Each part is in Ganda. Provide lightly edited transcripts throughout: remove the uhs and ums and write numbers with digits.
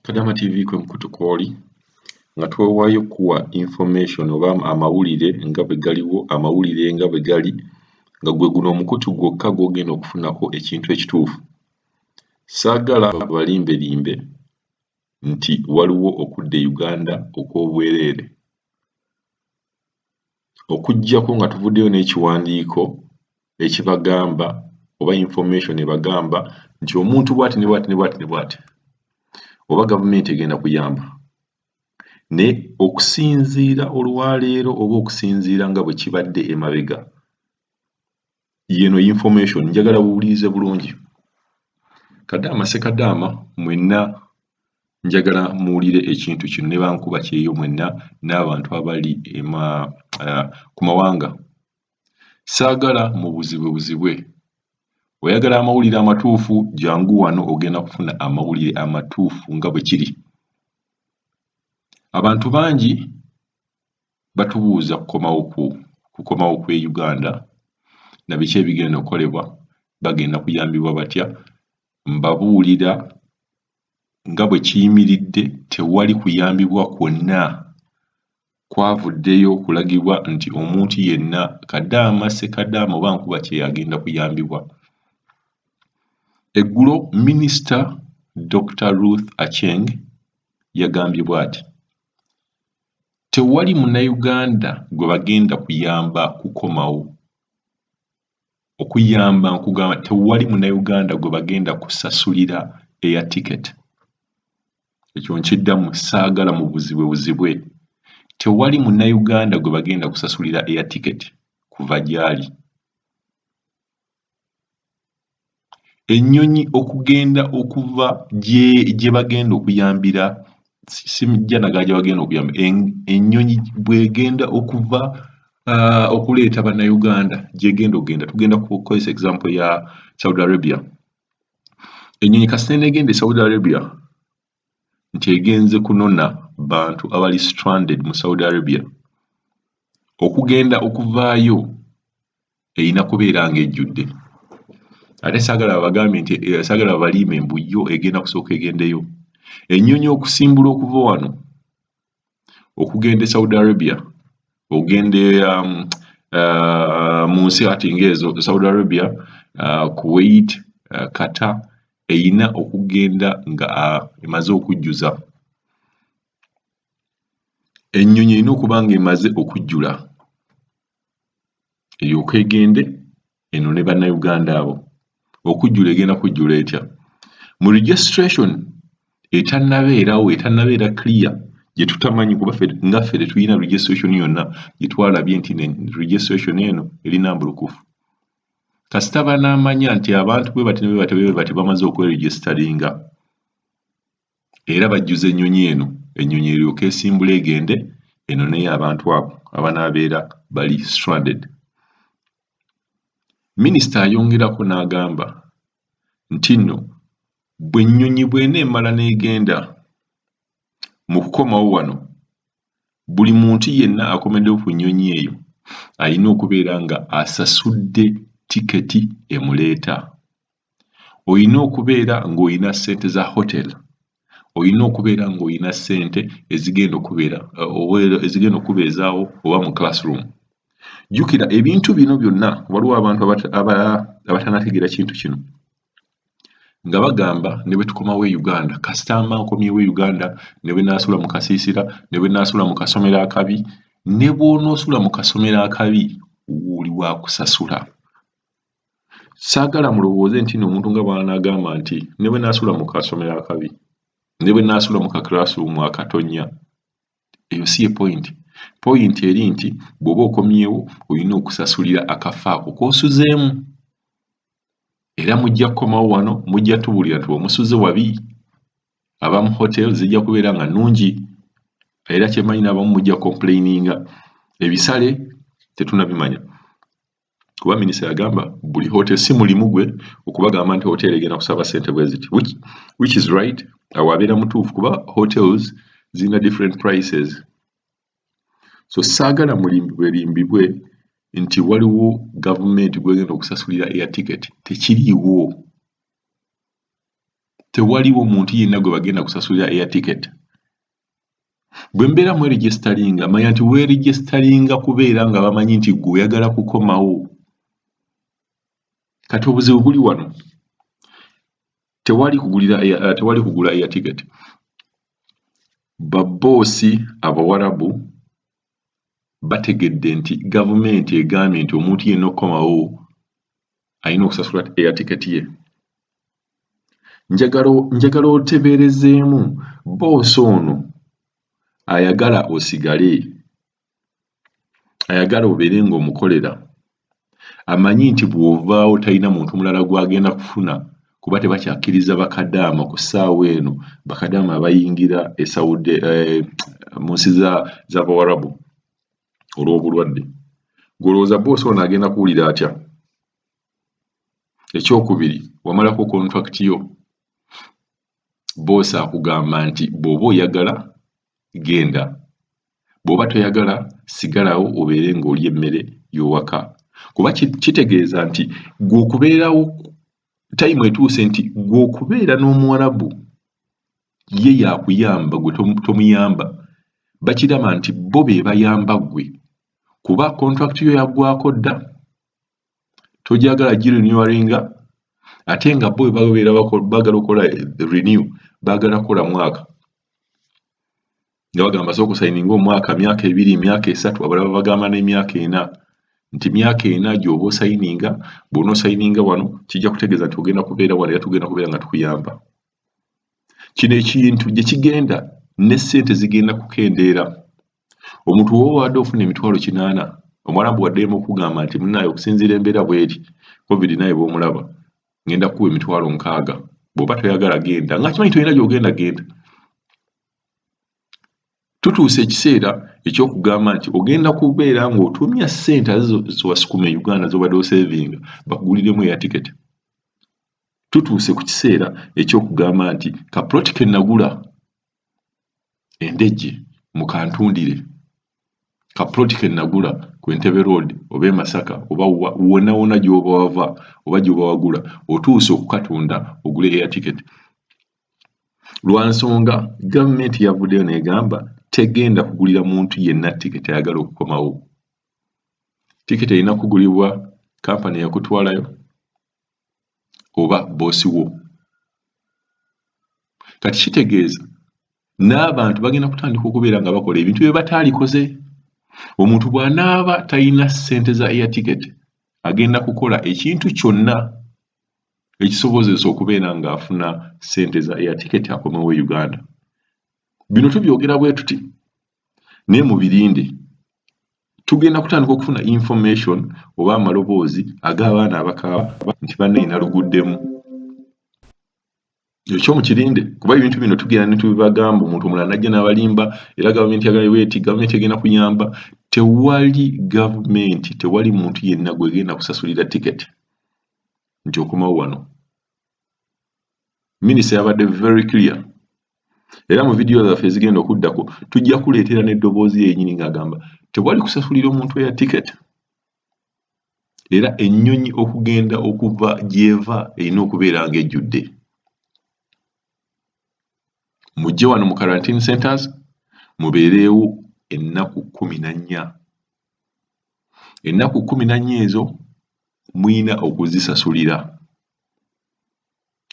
Kadama TV kwe mukutu kwoli nga twewaayo kuwa information oba amawulire nga bwe galiwo amawulire nga bwe gali nga gwe guno omukutu gwokka gw'ogenda okufunako ekintu ekituufu. Saagala balimbelimbe nti waliwo okudda e Uganda okw'obwereere. Okuggyako nga tuvuddeyo n'ekiwandiiko ekibagamba oba information ebagamba nti omuntu bw'ati ne bw'ati ne bw'ati ne bw'ati oba gavumenti egenda kuyamba. Ne okusinziira olwaleero oba okusinziira nga bwe kibadde emabega, yeno information njagala buwulirize bulungi. Kadaama Ssekadaama mwenna njagala muwulire ekintu kino ne bankuba kyeyo mwenna n'abantu abali ku mawanga. Saagala mubuzibwe. Oyagala amawulire amatuufu jangu wano ogenda kufuna amawulire amatuufu nga bwe kiri. Abantu bangi batubuuza kukomawo kw'e Uganda na biki ebigenda okukolebwa, bagenda kuyambibwa batya. Mbabuulira nga bwe kiyimiridde, tewali kuyambibwa kwonna. Kwavuddeyo kulagibwa nti omuntu yenna Kadaama Ssekadaama oba nkuba kye agenda kuyambibwa. Eggulo Minisita Dr. Ruth Aceng yagambye bw'ati: tewali munnayuganda gwe bagenda kuyamba kukomawo. Okuyamba nkugamba tewali munnayuganda gwe bagenda kusasulira air ticket. Ekyo nkiddamu, saagala mubuzibwe. Tewali munnayuganda gwe bagenda kusasulira air ticket kuva gy'ali. Ennyonyi okugenda okuva gye bagenda okuyambira, simijja nagala gye bagenda okuyamba, ennyonyi bw'egenda okuva okuleeta bannayuganda gy'egenda okugenda. Tugenda kukozesa example ya Saudi Arabia. Ennyonyi kasita n'egenda e Saudi Arabia nti egenze kunona bantu abali stranded mu Saudi Arabia, okugenda okuvaayo erina kubeera ng'ejjudde. Ate saagala babagambye nti saagala babaliime mbu yo egenda kusooka egendeyo. Ennyonyi okusimbula okuva wano okugenda e Saudi Arabia, ogende mu nsi ati ng'ezo Saudi Arabia, Kuwait, Qatar, eyina okugenda nga emaze okujjuza. Ennyonyi erina okuba ng'emaze okujjula eryoke egende eno ne bannayuganda abo. Okujjula egenda kujjula etya? Mu registration etannabeerawo, etannabeera clear, gye tutamanyi kuba ngaffe tetulina registration yonna gye twalabye nti registration eno erina mbulukufu. Kasita banaamanya nti abantu bwe bati bamaze okweregisteringa era bajjuza ennyonyi eno, ennyonyi eryoke esimbula egende eno naye abantu abo abanaabeera bali stranded. Minisita ayongerako n'agamba nti nno bwe ennyonyi bw'eneemala n'egenda mu kukomawo wano, buli muntu yenna akomeddewo ku nnyonyi eyo alina okubeera nga asasudde tiketi emuleeta. Olina okubeera ng'olina ssente za hotel, olina okubeera ng'olina ssente ezigenda okubeezaawo oba mu classroom. Jjukira ebintu bino byonna, waliwo abantu abatannategeera kintu kino, nga bagamba ne bwe tukomawo e Uganda, kasita nkomyewo e Uganda ne bwe naasula mu kasiisira, ne bwe naasula mu kasomero akabi, ne bw'onoosula mu kasomero akabi oli wa kusasula. Saagala mulowooze nti omuntu nga bw'anaagamba nti ne bwe naasula mu kasomero akabi, ne bwe naasula mu ka classroom akatonnya, eyo si ye point. Point eri nti bw'oba okomyewo olina okusasulira akafo ako k'osuzeemu. Era mujja kukomawo wano mujja tubuulira nti omusuze wabi. Abamu hotel zijja kubeera nga nnungi, era kyemanyi n'abamu mujja complaininga. Ebisale tetunnabimanya kuba minisita yagamba buli hotel si mulimu gwe okubagamba nti hotel egenda kusaba ssente bwe ziti, which is right. Awo abeera mutuufu kuba hotels zirina different prices. So saagala mulimbibwe nti waliwo gavumenti gwegenda okusasulira air ticket. Tekiriiwo. tewaliwo omuntu yenna gwe bagenda kusasulira air ticket. Bwe mbeera mweregisteringa manya nti weeregisteringa kubeera nga bamanyi nti gwe oyagala kukomawo. Kati obuzibu buli wano. Tewali kugula air ticket. Babboosi Abawarabu bategedde nti gavumenti egambye nti omuntu yenna okukomawo alina okusasula air ticket ye. Njagala otebeerezeemu boosi ono ayagala osigale, ayagala obeere ng'omukolera, amanyi nti bw'ovaawo talina muntu mulala gw'agenda kufuna kuba tebakyakkiriza bakadaama ku ssaawa eno, bakadaama abayingira mu nsi z'Abawarabu olw'obulwadde. Gw'olowooza boosi ono agenda kuwulira atya? Ekyokubiri, wamalako contract yo, boosi akugamba nti bw'oba oyagala genda, bw'oba toyagala sigalawo obeere ng'olya emmere y'owaka. Kuba kitegeeza nti gwe okubeerawo tayimu etuuse nti gwe okubeera n'Omuwarabu ye yakuyamba gwe tomuyamba, bakiraba nti bo be bayamba gwe kuba contract yo yaggwako dda, togyagala girenewinga, ate nga bo babeera baagala okukola renew, baagala kukola mwaka. Nga bagamba sooka osayininga omwaka, myaka 2, myaka 3, abalala bagamba n'emyaka 4. Nti myaka 4 gy'oba osayininga, bw'onoosayininga wano kijja kutegeeza nti ogenda kubeera wano era tugenda kubeera nga tukuyamba. Kino ekintu gye kigenda ne ssente zigenda kukendeera. Omuntu w'oba wadde ofuna emitwalo 80, Omwarabu waddemu okugamba nti munnaaye okusinziira embeera bw'eri, COVID naye bw'omulaba, ngenda kukuwa emitwalo 60. Bw'oba toyagala genda, nga kimanyi tolina gy'ogenda genda. Tutuuse ekiseera eky'okugamba nti ogenda kubeera ng'otumya ssente z'owasukuma e Uganda z'obadde osevinga bakuguliremu air ticket. Tutuuse ku kiseera eky'okugamba nti ka ploti ke nagula Endejje mu Kantundire, ka ploti ke nagula ku Entebbe Road oba e Masaka oba wonna wonna gy'oba wava oba gy'oba wagula, otuuse okukatunda ogule air ticket. Lwa nsonga gavumenti yavuddeyo n'egamba tegenda kugulira muntu yenna tiketi ayagala okukomawo. Tiketi erina kugulibwa kampani yakutwalayo oba boosi wo. Kati kitegeeza n'abantu bagenda kutandika okubeera nga bakola ebintu bye bataalikoze. Omuntu bw'anaaba talina ssente za air ticket, agenda kukola ekintu kyonna ekisobozesa okubeera ng'afuna ssente za air ticket akomewo e Uganda. Bino tubyogera bwe tuti, naye mu birinde tugenda kutandika okufuna information oba amaloboozi ag'abaana abakaaba nti banne naluguddemu. Ekyo mu kirinde kuba ebintu bino tugenda ne tubibagamba, omuntu omulala najja n'abalimba era gavumenti gavumenti egenda kuyamba. Tewali muntu yenna gwegenda kusasulira tiketi nti okomawo wano. Minisita yabadde very clear. Era mu vidiyo zaffe ezigenda okuddako tujja kuleetera n'eddoboozi yennyini ng'agamba tewali kusasulira omuntu eya tiketi. Era ennyonyi okugenda okuva gy'eva erina okubeera ng'ejjudde. Mujje wano mu quarantine centers mubeereewo ennaku 14. Ennaku 14 ezo muyina okuzisasulira.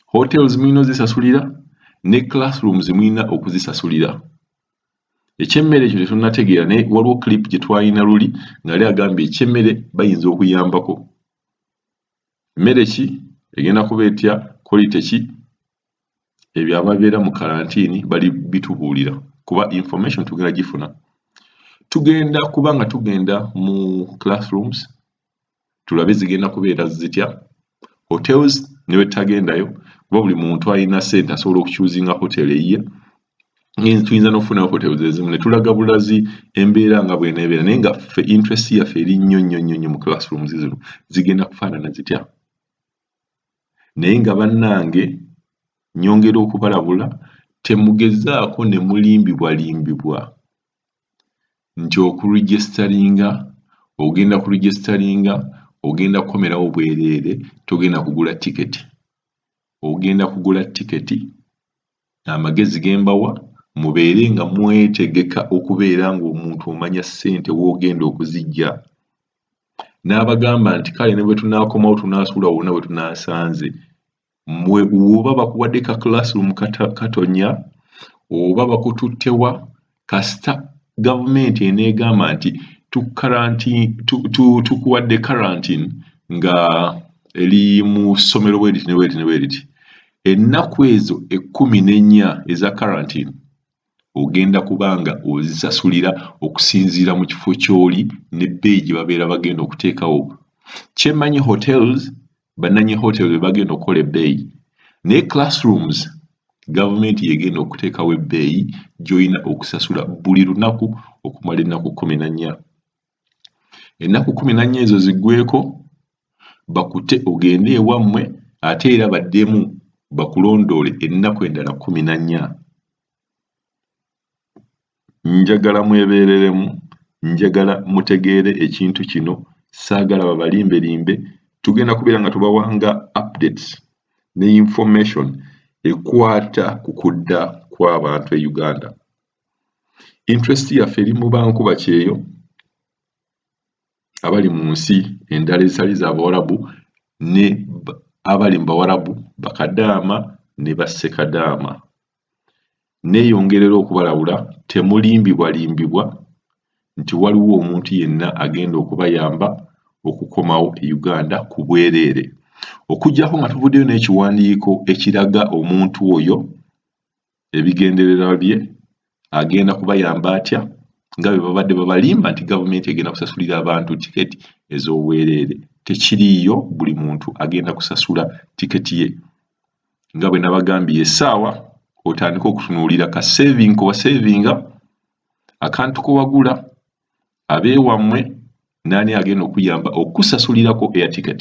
Hotels muyina ozisasulira ne classrooms muyina okuzisasulira. Ekyemmere ekyo tetunnategeera naye waliwo clip gye twalina luli nga yali agambye ekyemmere bayinza okuyambako. Mmere ki egenda kuba etya, quality ki, ebyo ababeera mu karantiini bali bitubuulira kuba information tugenda gifuna. Tugenda kuba nga tugenda mu classrooms tulabe zigenda kubeera zitya. Hotels ne bwe tutagendayo kuba buli muntu alina ssente asobola okukyuzinga hotel eyiye. Tuyinza n'okufunayo hotels ezimu ne tulaga bulazi embeera nga bw'eneebeera, naye nga ffe interest yaffe eri nnyo mu classrooms zino zigenda kufaanana zitya. Naye nga bannange nyongera okubalabula, temugezaako ne mulimbibwalimbibwa nti okuregisteringa, ogenda kuregisteringa, ogenda kukomerawo bwereere, togenda kugula tiketi. Ogenda kugula tiketi amagezi gembawa mubeere nga mwetegeka okubeera ng'omuntu omanya ssente w'ogenda okuzijja. N'abagamba nti kale ne bwe tunaakomawo tunaasuula wonna bwe tunaasanze mmwe oba bakuwadde ka classroom katonya oba bakututtewa kasita gavumenti eneegamba nti tukuwadde quarantine nga eri mu ssomero bweriti ne bweriti ne bweriti. Ennaku ezo 14 eza quarantine ogenda kubanga ozisasulira okusinziira mu kifo ky'oli n'ebbeeyi gye babeera bagenda okuteekawo. Kyemmanyi hotels bannanyi hotels bagenda okukola ebbeeyi, naye classrooms gavumenti yegenda okuteekawo ebbeeyi gy'olina okusasula buli lunaku okumala ennaku 14. Ennaku 14 ezo ziggweeko bakute ogende ewammwe ate era baddemu bakulondoole ennaku endala 14. Njagala mwebeereremu, njagala mutegeere ekintu kino, saagala babalimbelimbe. Tugenda kubeera nga tubawanga updates ne information ekwata ku kudda kw'abantu e Uganda. Interest yaffe eri mu bankuba kyeyo abali mu nsi endala ezitali za Bawarabu ne abali mu Bawarabu bakadaama ne bassekadaama. Neeyongerera okubalabula temulimbibwalimbibwa nti waliwo omuntu yenna agenda okubayamba okukomawo e Uganda ku bwereere. Okuggyako nga tuvuddeyo n'ekiwandiiko ekiraga omuntu oyo ebigendererwa bye agenda kubayamba atya nga bwe babadde babalimba nti gavumenti egenda kusasulira abantu tiketi ez'obwereere. Tekiriiyo, buli muntu agenda kusasula tiketi ye. Nga bwe nabagambye essaawa otandika okutunuulira ka saving kowasevinga akantu kowagula abeewammwe naani agenda okuyamba okusasulirako air ticket.